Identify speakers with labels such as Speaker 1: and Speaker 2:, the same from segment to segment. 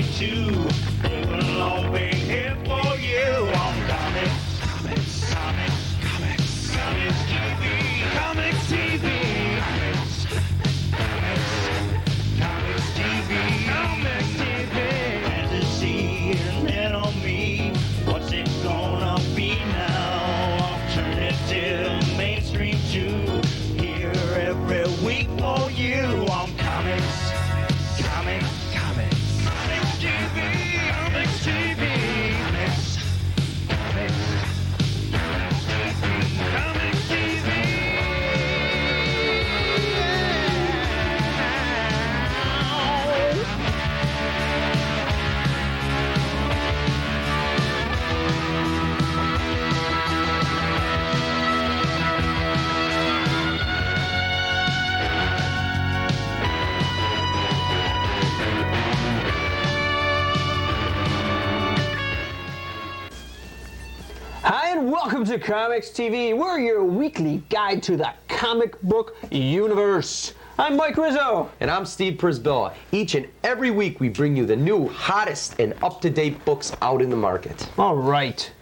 Speaker 1: see it too. They will all be here for you on Comics TV, Comics TV, Comics TV, fantasy and little me. What's it gonna be now? Alternative, mainstream too. Here every week for you on Comics TV, Comics TV, Comics TV.
Speaker 2: Hi and welcome to Comics TV. We're your weekly guide to the comic book universe. I'm Mike Rizzo.
Speaker 3: And I'm Steve Przybyla. Each and every week we bring you the new, hottest, and up-to-date books out in the market.
Speaker 2: All right.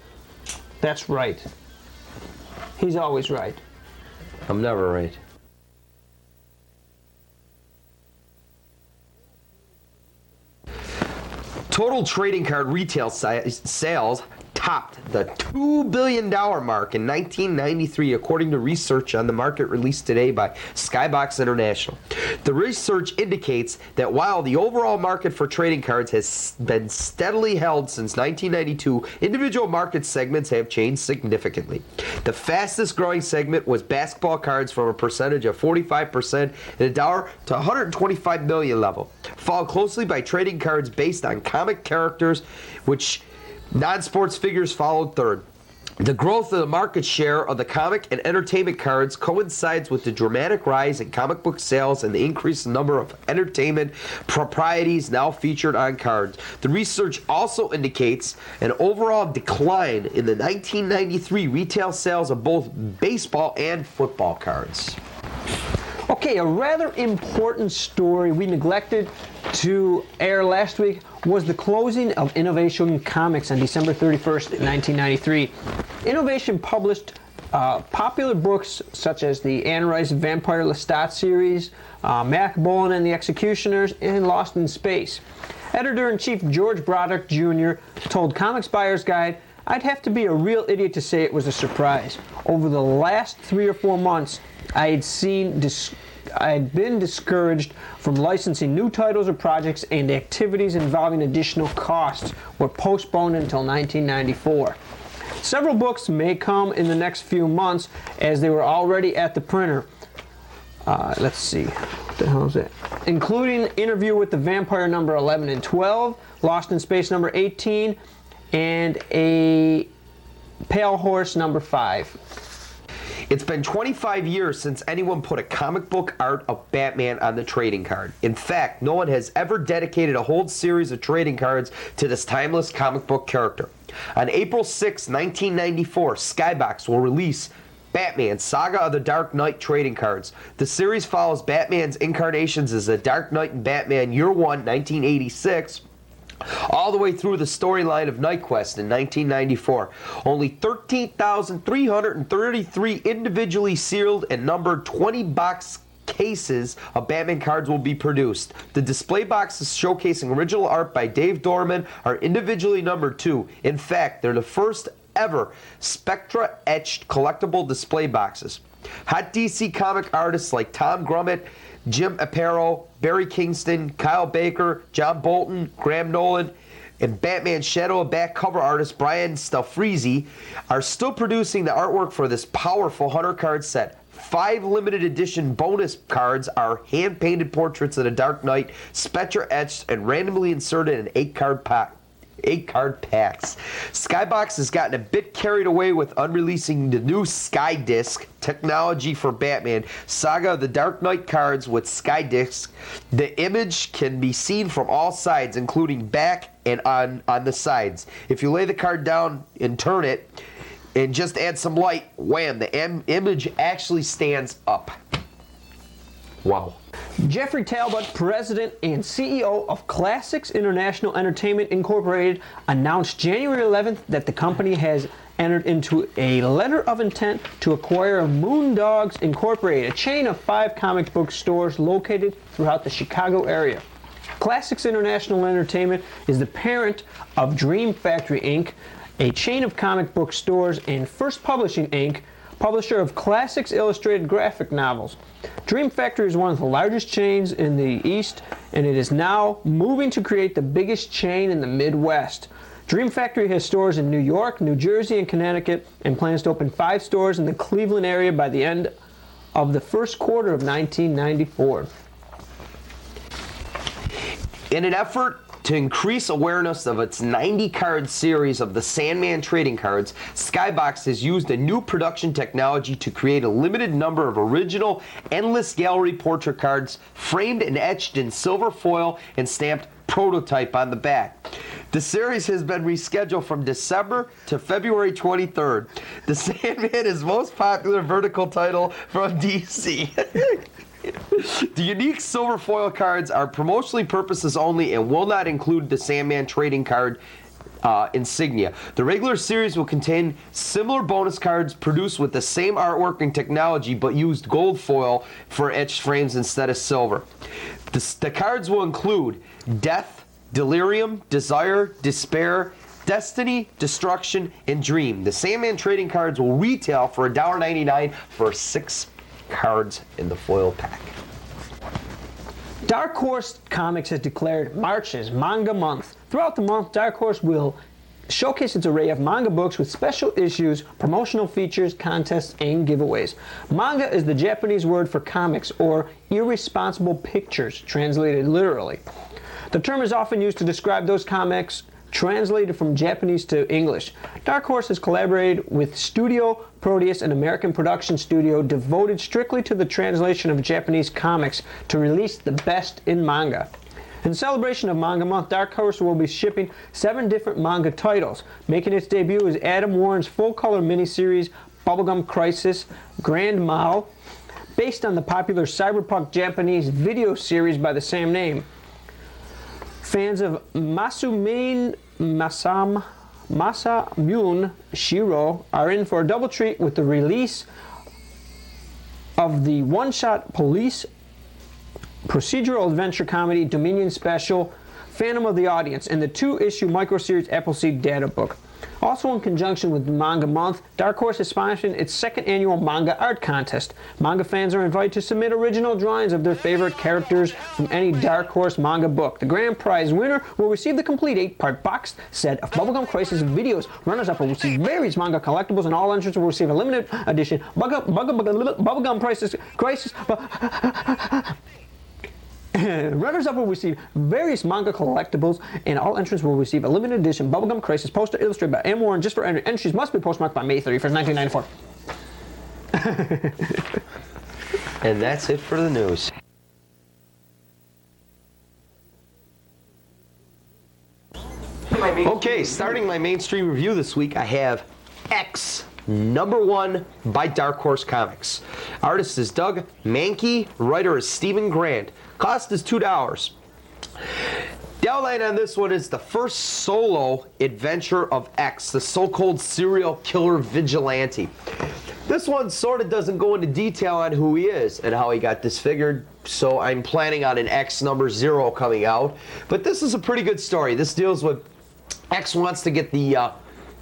Speaker 2: That's right. He's always right.
Speaker 3: I'm never right. Total trading card retail sales topped the $2 billion mark in 1993, according to research on the market released today by Skybox International. The research indicates that while the overall market for trading cards has been steadily held since 1992, individual market segments have changed significantly. The fastest growing segment was basketball cards, from a percentage of 45% in $1 to $125 million level, followed closely by trading cards based on comic characters, which non-sports figures followed third. The growth of the market share of the comic and entertainment cards coincides with the dramatic rise in comic book sales and the increased number of entertainment properties now featured on cards. The research also indicates an overall decline in the 1993 retail sales of both baseball and football cards.
Speaker 2: Okay, a rather important story we neglected to air last week was the closing of Innovation Comics on December 31st, 1993. Innovation published popular books such as the Anne Rice Vampire Lestat series, Mac Bolan and the Executioners, and Lost in Space. Editor-in-Chief George Broderick Jr. told Comics Buyer's Guide, "I'd have to be a real idiot to say it was a surprise. Over the last 3 or 4 months, I had been discouraged from licensing new titles or projects, and activities involving additional costs were postponed until 1994. Several books may come in the next few months, as they were already at the printer. Let's see, what the hell is that? Including Interview with the Vampire number 11 and 12, Lost in Space number 18, and a Pale Horse number 5.
Speaker 3: It's been 25 years since anyone put a comic book art of Batman on the trading card. In fact, no one has ever dedicated a whole series of trading cards to this timeless comic book character. On April 6, 1994, Skybox will release Batman Saga of the Dark Knight trading cards. The series follows Batman's incarnations as the Dark Knight and Batman Year 1, 1986, all the way through the storyline of Night Quest in 1994. Only 13,333 individually sealed and numbered 20-box cases of Batman cards will be produced. The display boxes showcasing original art by Dave Dorman are individually numbered too. In fact, they're the first ever Spectra-etched collectible display boxes. Hot DC comic artists like Tom Grummett, Jim Aparo, Barry Kingston, Kyle Baker, John Bolton, Graham Nolan, and Batman Shadow back cover artist Brian Stelfreezy are still producing the artwork for this powerful 100 card set. 5 limited edition bonus cards are hand-painted portraits of the Dark Knight, Spectra-etched and randomly inserted in 8-card packs. Skybox has gotten a bit carried away with unreleasing the new Sky Disc technology for Batman Saga of the Dark Knight cards with Sky Disc. The image can be seen from all sides, including back and on the sides. If you lay the card down and turn it and just add some light, wham, the image actually stands up. Wow.
Speaker 2: Jeffrey Talbot, president and CEO of Classics International Entertainment Incorporated, announced January 11th that the company has entered into a letter of intent to acquire Moondogs Incorporated, a chain of 5 comic book stores located throughout the Chicago area. Classics International Entertainment is the parent of Dream Factory Inc., a chain of comic book stores, and First Publishing Inc., publisher of Classics Illustrated graphic novels. Dream Factory is one of the largest chains in the East, and it is now moving to create the biggest chain in the Midwest. Dream Factory has stores in New York, New Jersey, and Connecticut, and plans to open 5 stores in the Cleveland area by the end of the first quarter of 1994.
Speaker 3: In an effort to increase awareness of its 90-card series of the Sandman trading cards, Skybox has used a new production technology to create a limited number of original Endless Gallery portrait cards framed and etched in silver foil and stamped prototype on the back. The series has been rescheduled from December to February 23rd. The Sandman is most popular vertical title from DC. The unique silver foil cards are promotionally purposes only and will not include the Sandman trading card insignia. The regular series will contain similar bonus cards produced with the same artwork and technology but used gold foil for etched frames instead of silver. The cards will include Death, Delirium, Desire, Despair, Destiny, Destruction, and Dream. The Sandman trading cards will retail for $1.99 for 6 cards in the foil pack.
Speaker 2: Dark Horse Comics has declared March as Manga Month. Throughout the month, Dark Horse will showcase its array of manga books with special issues, promotional features, contests, and giveaways. Manga is the Japanese word for comics, or irresponsible pictures, translated literally. The term is often used to describe those comics translated from Japanese to English. Dark Horse has collaborated with Studio Proteus, an American production studio devoted strictly to the translation of Japanese comics, to release the best in manga. In celebration of Manga Month, Dark Horse will be shipping 7 different manga titles. Making its debut is Adam Warren's full-color miniseries Bubblegum Crisis Grand Mal, based on the popular cyberpunk Japanese video series by the same name. Fans of Masamune Shiro are in for a double treat with the release of the one-shot police procedural adventure comedy Dominion Special Phantom of the Audience and the 2-issue microseries Appleseed Data Book. Also in conjunction with Manga Month, Dark Horse is sponsoring its 2nd annual Manga Art Contest. Manga fans are invited to submit original drawings of their favorite characters from any Dark Horse manga book. The grand prize winner will receive the complete 8-part box set of Bubblegum Crisis videos. Runners-up will receive various manga collectibles, and all entrants will receive a limited edition Bubblegum Crisis. Runners-up will receive various manga collectibles, and all entrants will receive a limited edition Bubblegum Crisis poster illustrated by M. Warren. Just for entries must be postmarked by May 31st, 1994.
Speaker 3: And that's it for the news. Okay, starting my mainstream review this week, I have X #1 by Dark Horse Comics. Artist is Doug Mahnke, writer is Stephen Grant. Cost is $2. The outline on this one is the first solo adventure of X, the so-called serial killer vigilante. This one sort of doesn't go into detail on who he is and how he got disfigured, so I'm planning on an X #0 coming out. But this is a pretty good story. This deals with X wants to get the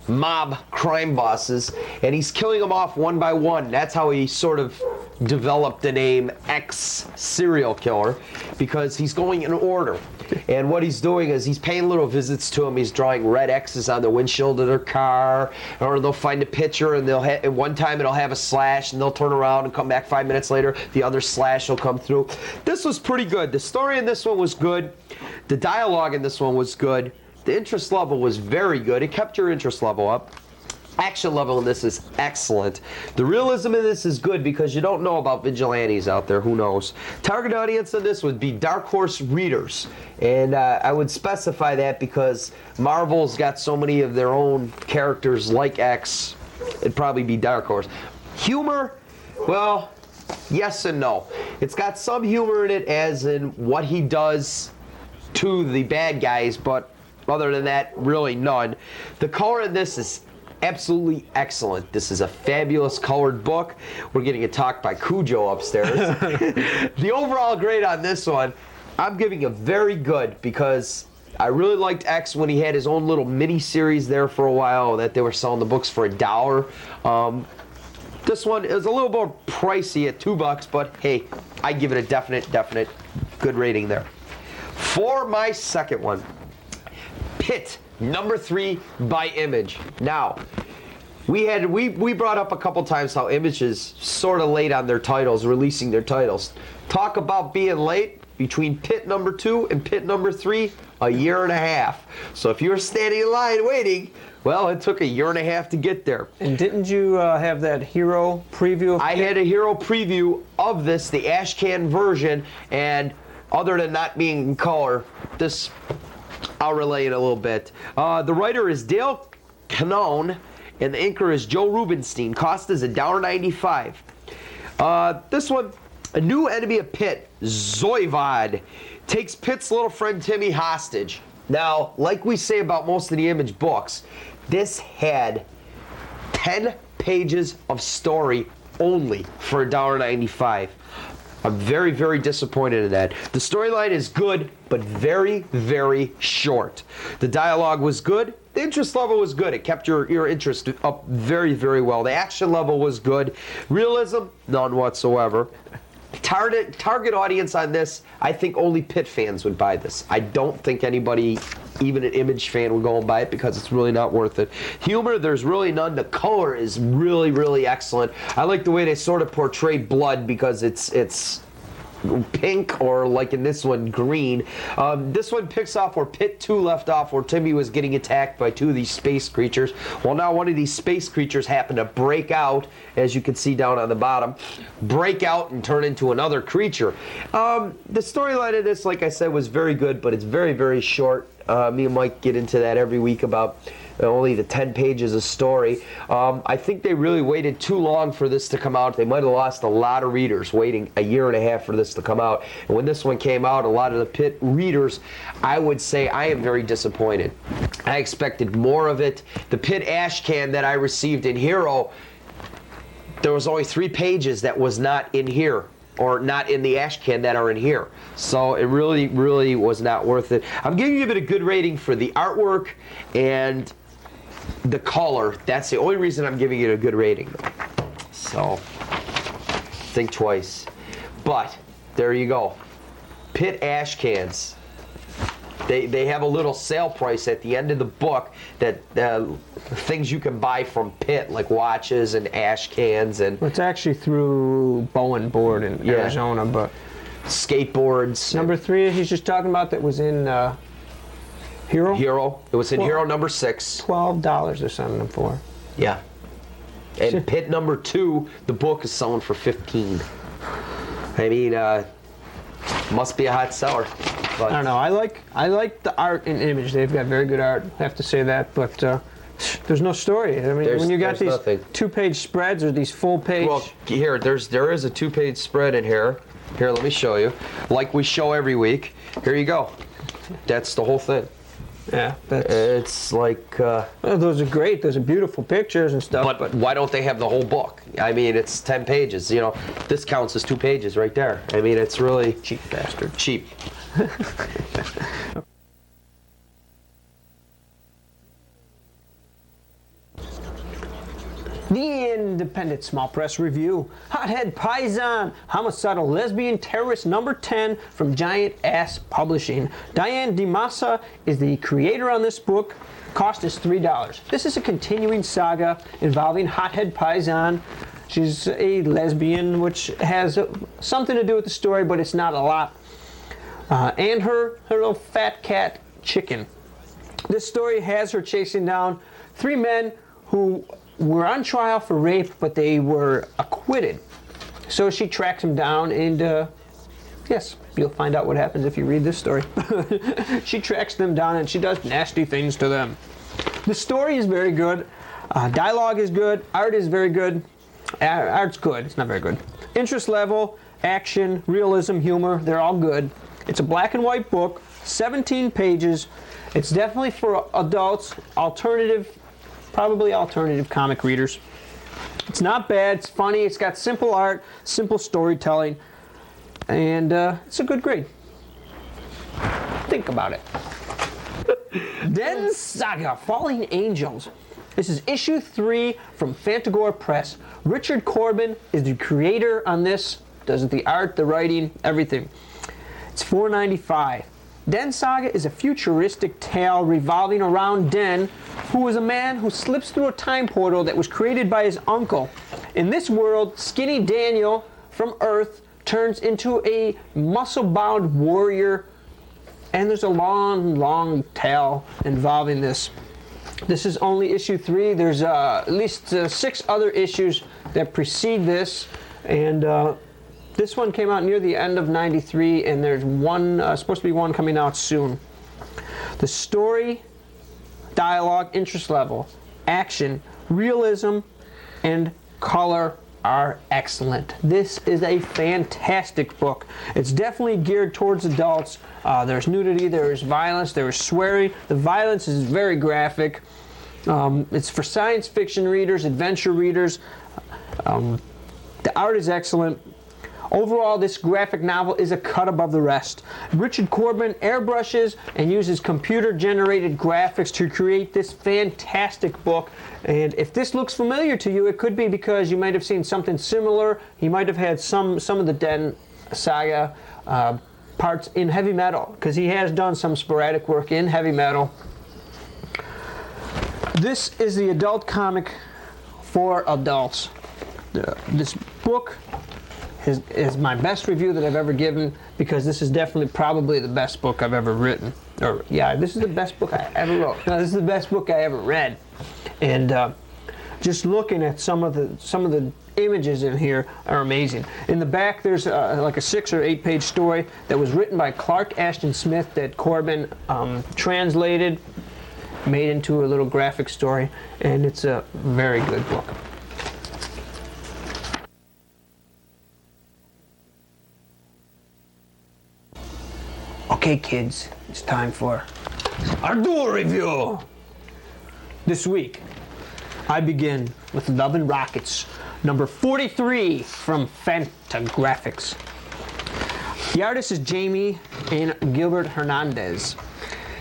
Speaker 3: mob crime bosses, and he's killing them off one by one. That's how he sort of developed the name X Serial Killer, because he's going in order. And what he's doing is he's paying little visits to them. He's drawing red X's on the windshield of their car, or they'll find a picture and they'll at one time it'll have a slash, and they'll turn around and come back 5 minutes later. The other slash will come through. This was pretty good. The story in this one was good. The dialogue in this one was good. The interest level was very good. It kept your interest level up. Action level in this is excellent. The realism in this is good because you don't know about vigilantes out there. Who knows? Target audience in this would be Dark Horse readers. And I would specify that because Marvel's got so many of their own characters like X. It'd probably be Dark Horse. Humor, well, Yes and no. It's got some humor in it, as in what he does to the bad guys, but other than that, really none. The color in this is absolutely excellent. This is a fabulous colored book. We're getting a talk by Cujo upstairs. The overall grade on this one, I'm giving a very good, because I really liked X when he had his own little mini series there for a while that they were selling the books for $1. This one is a little more pricey at $2, but hey, I give it a definite good rating there. For my second one, Pit #3 by Image. Now, we brought up a couple times how Image is sort of late on their titles, releasing their titles. Talk about being late. Between Pit #2 and Pit #3, a year and a half. So if you were standing in line waiting, well, it took a year and a half to get there.
Speaker 2: And didn't you have that hero preview?
Speaker 3: I had a hero preview of this, the ashcan version, and other than not being in color, this I'll relay in a little bit. The writer is Dale Canone, and the inker is Joe Rubenstein. Cost is $1.95. This one, a new enemy of Pit, Zoivod, takes Pit's little friend Timmy hostage. Now, like we say about most of the Image books, this had 10 pages of story only for $1.95. I'm very disappointed in that. The storyline is good, but very short. The dialogue was good. The interest level was good. It kept your interest up very well. The action level was good. Realism, none whatsoever. Target audience on this, I think only Pit fans would buy this. I don't think anybody, even an Image fan, would go and buy it because it's really not worth it. Humor, there's really none. The color is really excellent. I like the way they sort of portray blood, because it's pink, or like in this one, green. This one picks off where Pit 2 left off, where Timmy was getting attacked by 2 of these space creatures. Well, now one of these space creatures happened to break out, as you can see down on the bottom, break out and turn into another creature. The storyline of this, like I said, was very good, but it's very short. Me and Mike get into that every week about only the 10 pages of story. I think they really waited too long for this to come out. They might have lost a lot of readers waiting a year and a half for this to come out. And when this one came out, a lot of the Pit readers, I would say I am very disappointed. I expected more of it. The Pit ashcan that I received in Hero, there was only 3 pages that was not in here, or not in the ashcan that are in here. So it really was not worth it. I'm giving it a good rating for the artwork and the color. That's the only reason I'm giving it a good rating. So think twice. But there you go. Pit ashcans. They have a little sale price at the end of the book, that things you can buy from Pit, like watches and ash cans, and
Speaker 2: It's actually through Bowen Board in Arizona, but
Speaker 3: skateboards.
Speaker 2: #3 he's just talking about, that was in Hero?
Speaker 3: Hero. It was in
Speaker 2: Well-
Speaker 3: Hero #6.
Speaker 2: $12 they're selling them for.
Speaker 3: Yeah. And Pit #2, the book is selling for $15. I mean, must be a hot seller. But
Speaker 2: I don't know. I like the art in Image. They've got very good art. I have to say that. But there's no story. I mean, when you got these
Speaker 3: nothing.
Speaker 2: 2-page spreads or these full-page.
Speaker 3: Well, here, there is a 2-page spread in here. Here, let me show you. Like we show every week. Here you go. That's the whole thing.
Speaker 2: Yeah, that's.
Speaker 3: It's like.
Speaker 2: Well, those are great. Those are beautiful pictures and stuff.
Speaker 3: But why don't they have the whole book? I mean, it's 10 pages. You know, this counts as 2 pages right there. I mean, it's really
Speaker 2: Cheap bastard.
Speaker 3: cheap.
Speaker 2: The Independent Small Press Review. Hothead Paisan, Homicidal Lesbian Terrorist #10 from Giant Ass Publishing. Diane DiMassa is the creator on this book. Cost is $3. This is a continuing saga involving Hothead Paisan. She's a lesbian, which has something to do with the story, but it's not a lot. And her little fat cat, Chicken. This story has her chasing down 3 men who were on trial for rape, but they were acquitted. So she tracks them down, and yes, you'll find out what happens if you read this story. She tracks them down, and she does nasty things to them. The story is very good. Dialogue is good. Art is very good. Art's good. It's not very good. Interest level, action, realism, humor, they're all good. It's a black and white book, 17 pages. It's definitely for adults, probably alternative comic readers. It's not bad, it's funny, it's got simple art, simple storytelling, and it's a good grade. Think about it. Den Saga, Falling Angels. This is issue 3 from Fantagora Press. Richard Corbin is the creator on this, does the art, the writing, everything. It's $4.95. Den Saga is a futuristic tale revolving around Den, who is a man who slips through a time portal that was created by his uncle. In this world, Skinny Daniel from Earth turns into a muscle-bound warrior, and there's a long, long tale involving this. This is only issue 3. There's at least 6 other issues that precede this, and this one came out near the end of '93, and there's one supposed to be one coming out soon. The story, dialogue, interest level, action, realism, and color are excellent. This is a fantastic book. It's definitely geared towards adults. There's nudity, there's violence, there's swearing. The violence is very graphic. It's for science fiction readers, adventure readers. The art is excellent. Overall, this graphic novel is a cut above the rest. Richard Corbin airbrushes and uses computer-generated graphics to create this fantastic book. And if this looks familiar to you, it could be because you might have seen something similar. He might have had some of the Den Saga parts in heavy metal, because he has done some sporadic work in heavy metal. This is the adult comic for adults. This book is my best review that I've ever given, because this is definitely probably the best book I've ever written. Or yeah, this is the best book I ever wrote. No, this is the best book I ever read. And just looking at some of the images in here are amazing. In the back, there's like a 6 or 8 page story that was written by Clark Ashton Smith that Corbin translated, made into a little graphic story, and it's a very good book. Okay, kids, it's time for our duel review. This week, I begin with Love and Rockets, number 43 from Fantagraphics. The artist is Jamie and Gilbert Hernandez.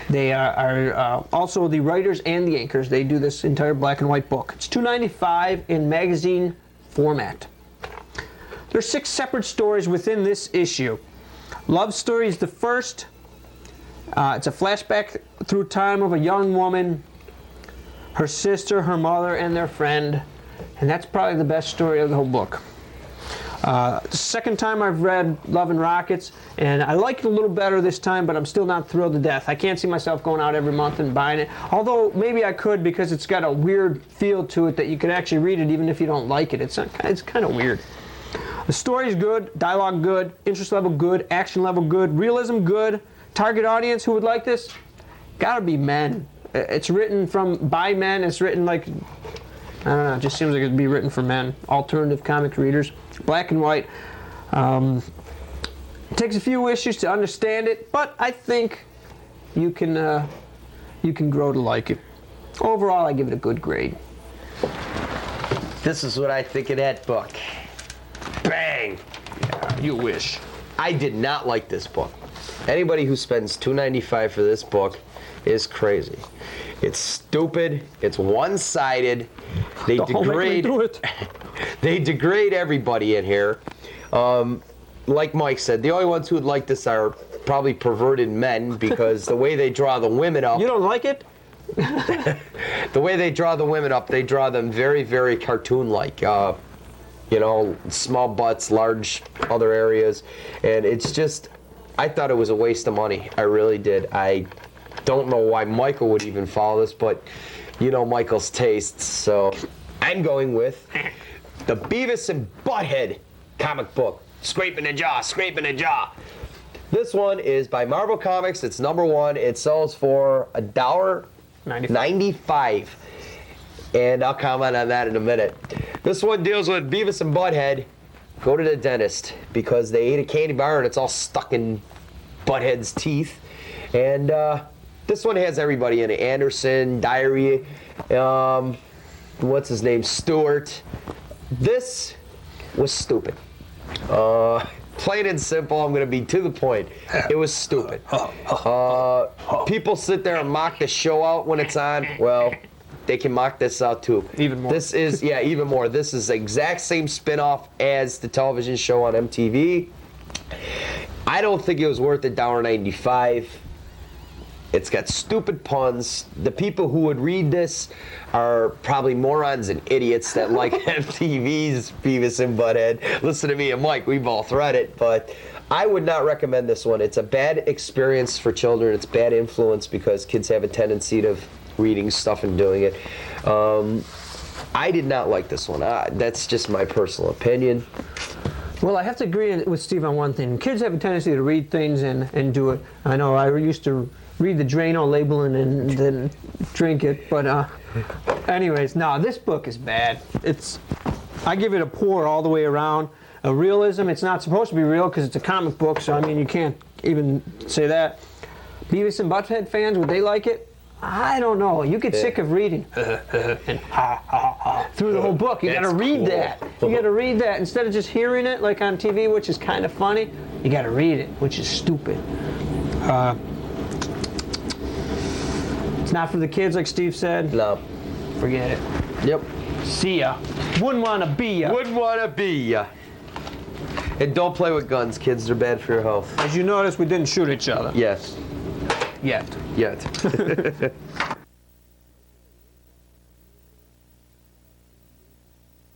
Speaker 2: They are also the writers and the inkers. They do this entire black and white book. It's $2.95 in magazine format. There's 6 separate stories within this issue. Love Story is the first. It's a flashback through time of a young woman, her sister, her mother, and their friend. And that's probably the best story of the whole book. Second time I've read Love and Rockets, and I like it a little better this time, but I'm still not thrilled to death. I can't see myself going out every month and buying it. Although maybe I could, because it's got a weird feel to it that you could actually read it even if you don't like it. It's kind of weird. The story's good, dialogue good, interest level good, action level good, realism good. Target audience who would like this? Gotta be men. It's written by men. It's written like, I don't know, it just seems like it'd be written for men. Alternative comic readers. Black and white. It takes a few issues to understand it, but I think you can grow to like it. Overall, I give it a good grade.
Speaker 3: This is what I think of that book. Bang!
Speaker 2: Yeah, you wish.
Speaker 3: I did not like this book. Anybody who spends $2.95 for this book is crazy. It's stupid. It's one-sided. They degrade everybody in here. Like Mike said, the only ones who would like this are probably perverted men, because the way they draw the women up.
Speaker 2: You don't like it?
Speaker 3: The way they draw the women up, they draw them very, very cartoon-like. You know, small butts, large other areas, and it's just, I thought it was a waste of money. I really did. I don't know why Michael would even follow this, but you know Michael's tastes, so I'm going with the Beavis and Butthead comic book. Scraping the jaw, scraping the jaw. This one is by Marvel Comics. It's #1. It sells for $1.95. And I'll comment on that in a minute. This one deals with Beavis and Butthead go to the dentist because they ate a candy bar and it's all stuck in Butthead's teeth. And this one has everybody in it. Anderson, Diary, what's his name? Stewart. This was stupid. Plain and simple, I'm going to be to the point. It was stupid. People sit there and mock the show out when it's on. Well, they can mock this out too.
Speaker 2: Even more.
Speaker 3: This is, yeah, even more. This is the exact same spin-off as the television show on MTV. I don't think it was worth $1.95. It's got stupid puns. The people who would read this are probably morons and idiots that like MTV's Beavis and Butthead. Listen to me and Mike, we both read it, but I would not recommend this one. It's a bad experience for children. It's bad influence because kids have a tendency to reading stuff and doing it. I did not like this one. That's just my personal opinion.
Speaker 2: Well, I have to agree with Steve on one thing. Kids have a tendency to read things and do it. I know I used to read the Drano labeling and then drink it, but anyways, no, this book is bad. I give it a poor all the way around. A realism, it's not supposed to be real because it's a comic book, so I mean you can't even say that. Beavis and Butthead fans, would they like it? I don't know. You get sick of reading and ha ha ha through the whole book. You got to read that. You got to read that instead of just hearing it like on TV, which is kind of funny. You got to read it, which is stupid. It's not for the kids, like Steve said.
Speaker 3: No.
Speaker 2: Forget it.
Speaker 3: Yep.
Speaker 2: See ya. Wouldn't want to be ya.
Speaker 3: Wouldn't want to be ya. And don't play with guns, kids. They're bad for your health.
Speaker 2: As you notice, we didn't shoot each other.
Speaker 3: Yes.
Speaker 2: Yet.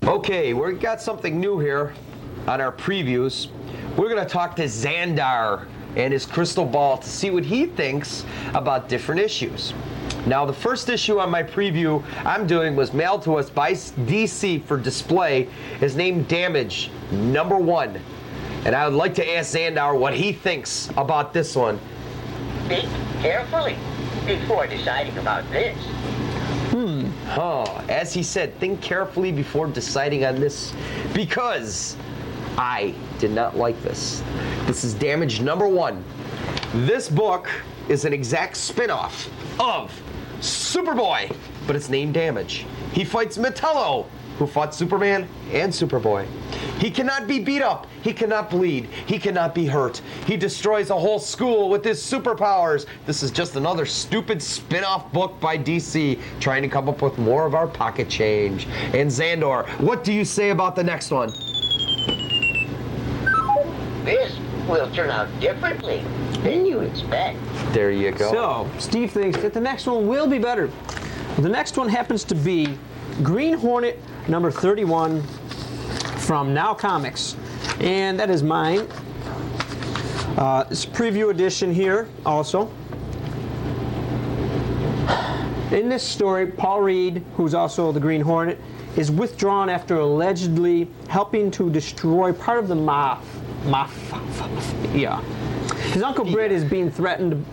Speaker 3: Okay, we've got something new here on our previews. We're going to talk to Xandar and his crystal ball to see what he thinks about different issues. Now, the first issue on my preview I'm doing was mailed to us by DC for display. Is named Damage #1. And I would like to ask Xandar what he thinks about this one.
Speaker 4: Think carefully before deciding about this.
Speaker 3: As he said, think carefully before deciding on this because I did not like this. This is Damage #1. This book is an exact spin-off of Superboy, but it's named Damage. He fights Metallo, who fought Superman and Superboy. He cannot be beat up. He cannot bleed. He cannot be hurt. He destroys a whole school with his superpowers. This is just another stupid spin-off book by DC trying to come up with more of our pocket change. And Xandar, what do you say about the next one?
Speaker 4: This will turn out differently than you expect.
Speaker 3: There you go.
Speaker 2: So, Steve thinks that the next one will be better. The next one happens to be Green Hornet #31 from Now Comics. And that is mine. It's a preview edition here also. In this story, Paul Reed, who's also the Green Hornet, is withdrawn after allegedly helping to destroy part of the mafia. His Uncle Britt is being threatened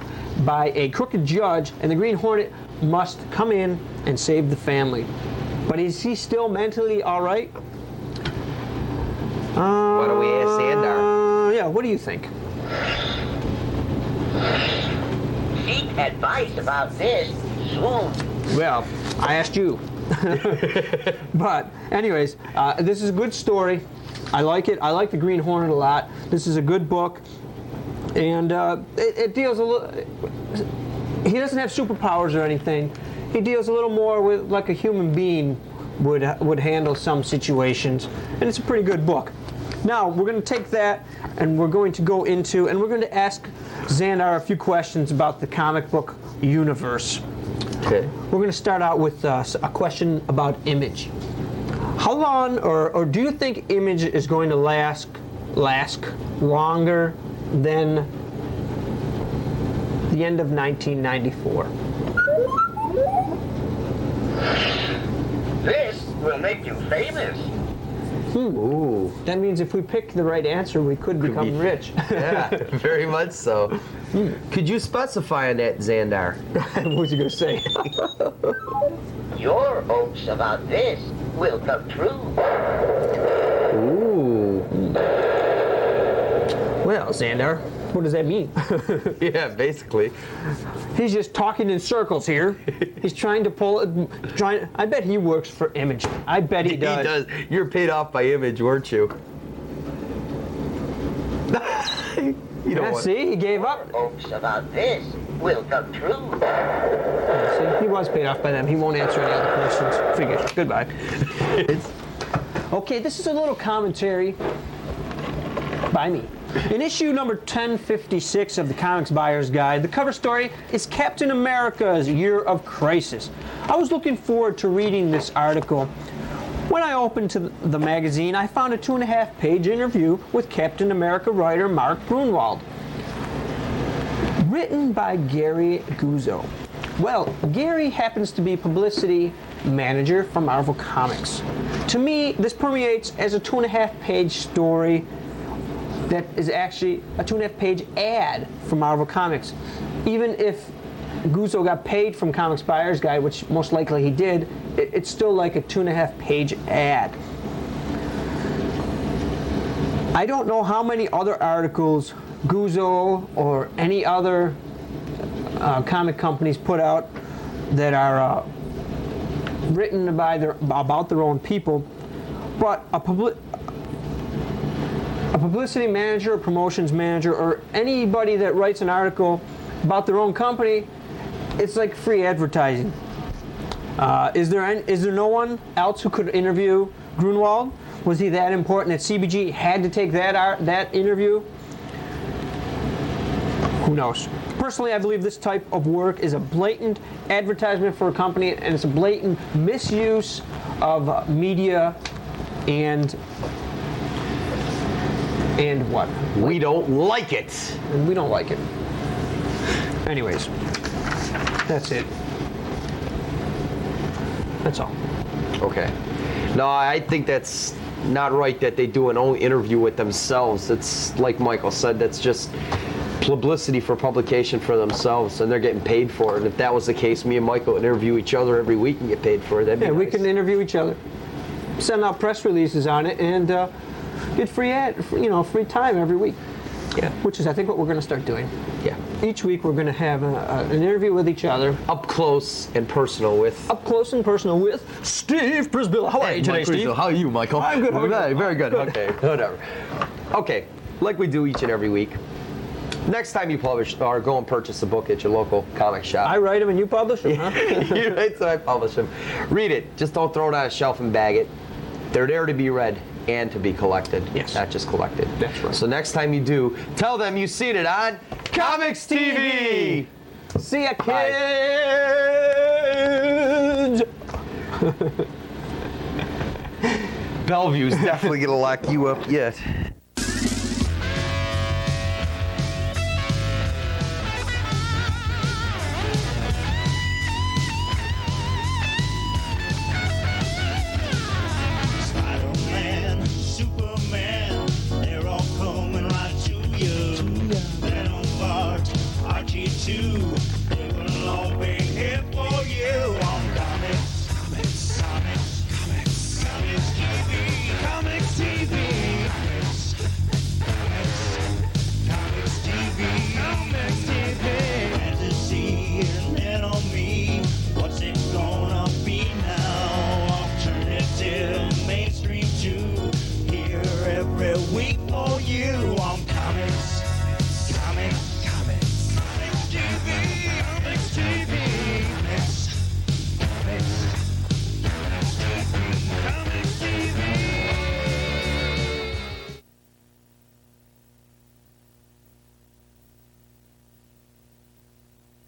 Speaker 2: by a crooked judge, and the Green Hornet must come in and save the family. But is he still mentally all right?
Speaker 3: Why don't we ask Xandar?
Speaker 2: Yeah, what do you think?
Speaker 4: Seek advice about this soon.
Speaker 2: Well, I asked you. But anyways, this is a good story. I like it. I like the Green Hornet a lot. This is a good book. And it deals a little... He doesn't have superpowers or anything. He deals a little more with like a human being would handle some situations. And it's a pretty good book. Now, we're going to take that and we're going to go into... And we're going to ask Xandar a few questions about the comic book universe.
Speaker 3: Okay.
Speaker 2: We're going to start out with a question about Image. How long, or do you think Image is going to last longer than the end of 1994?
Speaker 4: This will make you famous.
Speaker 3: Ooh.
Speaker 2: That means if we pick the right answer, we could become rich.
Speaker 3: Yeah, very much so. Could you specify on that, Xandar?
Speaker 2: What was you going to say?
Speaker 4: Your hopes about this will come true.
Speaker 3: Ooh.
Speaker 2: Xandar, what does that mean?
Speaker 3: Yeah, basically.
Speaker 2: He's just talking in circles here. He's trying to pull it. I bet he works for Image. I bet he does.
Speaker 3: He does. You're paid off by Image, weren't you? You don't want...
Speaker 2: See, he gave up.
Speaker 4: Hopes about this will come true.
Speaker 2: See, he was paid off by them. He won't answer any other questions. Figures. Goodbye. Okay, this is a little commentary by me. In issue number 1056 of the Comics Buyer's Guide, the cover story is Captain America's Year of Crisis. I was looking forward to reading this article. When I opened to the magazine, I found a 2.5-page interview with Captain America writer Mark Grunwald, written by Gary Guzzo. Well, Gary happens to be publicity manager for Marvel Comics. To me, this permeates as a 2.5-page story that is actually a 2.5-page ad for Marvel Comics. Even if Guzzo got paid from Comics Buyer's Guide, which most likely he did, it's still like a 2.5-page ad. I don't know how many other articles Guzzo or any other comic companies put out that are written by about their own people, but a publicity manager, a promotions manager, or anybody that writes an article about their own company, it's like free advertising. Is there no one else who could interview Grunwald? Was he that important that CBG had to take that interview? Who knows? Personally, I believe this type of work is a blatant advertisement for a company, and it's a blatant misuse of media and what?
Speaker 3: We don't like it.
Speaker 2: And we don't like it. Anyways, that's it. That's all.
Speaker 3: Okay. No, I think that's not right that they do an own interview with themselves. It's like Michael said, that's just publicity for publication for themselves, and they're getting paid for it. And if that was the case, me and Michael would interview each other every week and get paid for it. That'd be nice.
Speaker 2: We can interview each other, send out press releases on it, and get free time every week.
Speaker 3: Yeah.
Speaker 2: Which is, I think, what we're going to start doing.
Speaker 3: Yeah.
Speaker 2: Each week we're going to have an interview with each other.
Speaker 3: Up close and personal with
Speaker 2: Steve Przybyla. How are you today, Steve?
Speaker 3: How are you, Michael?
Speaker 2: I'm good.
Speaker 3: Very good. Okay, whatever. Okay, like we do each and every week. Next time you publish or go and purchase a book at your local comic shop.
Speaker 2: I write them and you publish them, huh?
Speaker 3: You write so I publish them. Read it. Just don't throw it on a shelf and bag it. They're there to be read and to be collected.
Speaker 2: Yes.
Speaker 3: Not just collected.
Speaker 2: That's right.
Speaker 3: So next time you do, tell them you've seen it on COMX-TV.
Speaker 2: See ya, kids!
Speaker 3: Bellevue's definitely going to lock you up yet.
Speaker 1: Spider-Man, Superman, they're all coming right to you. Venom, Bart, Archie too, they will all be here for you on Comics TV, Comics TV, Comics TV, fantasy and then on me, what's it gonna be now? Alternative, mainstream too, here every week for you